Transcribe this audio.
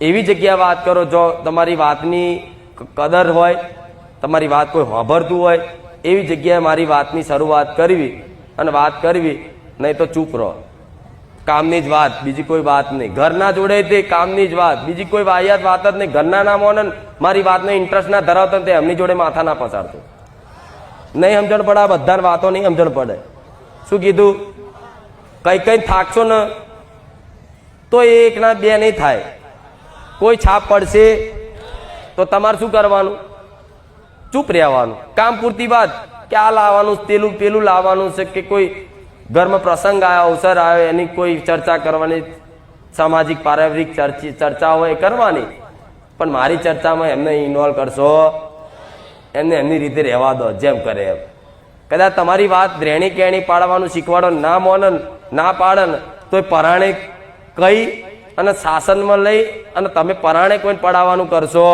એવી જગ્યાએ વાત કરો જો તમારી વાતની કદર હોય, તમારી વાત કોઈ સાંભળતું હોય, એવી જગ્યાએ મારી વાતની શરૂઆત કરવી અને વાત કરવી, નહીં તો ચૂપ રહો. કામની જ વાત, બીજી કોઈ વાત નહીં. ઘરના જોડે તે કામની જ વાત, બીજી કોઈ વાહિયાત વાત જ નહીં. ઘરના ના મોને મારી વાતનો ઇન્ટરેસ્ટ ના ધરાવતો તે એમની જોડે માથા ના પસારતો. નહીં સમજણ પડે, આ બધાની વાતો નહીં સમજણ પડે. શું કીધું? કઈ કઈ થાકશો ને તો એક ના બે નહીં થાય, કોઈ છાપ પડશે તો તમારે શું કરવાનું? ચૂપ રહેવાનું. કામ પૂરતી વાત કે આ લાવવાનું, પેલું લાવવાનું છે, કે કોઈ ઘરમાં પ્રસંગ આવ્યો, અવસર આવ્યો, એની કોઈ ચર્ચા કરવાની, સામાજિક પારિવારિક ચર્ચા હોય એ કરવાની. પણ મારી ચર્ચામાં એમને ઇન્વોલ્વ કરશો, એમને એમની રીતે રહેવા દો જેમ કરે એમ. કદાચ તમારી વાત રેણી કેણી પાડવાનું શીખવાડો, ના મોનન ના પાડન તો એ પરાણે કઈ અને શાસનમાં લઈ અને તમે પરાણે કોઈને પડાવવાનું કરશો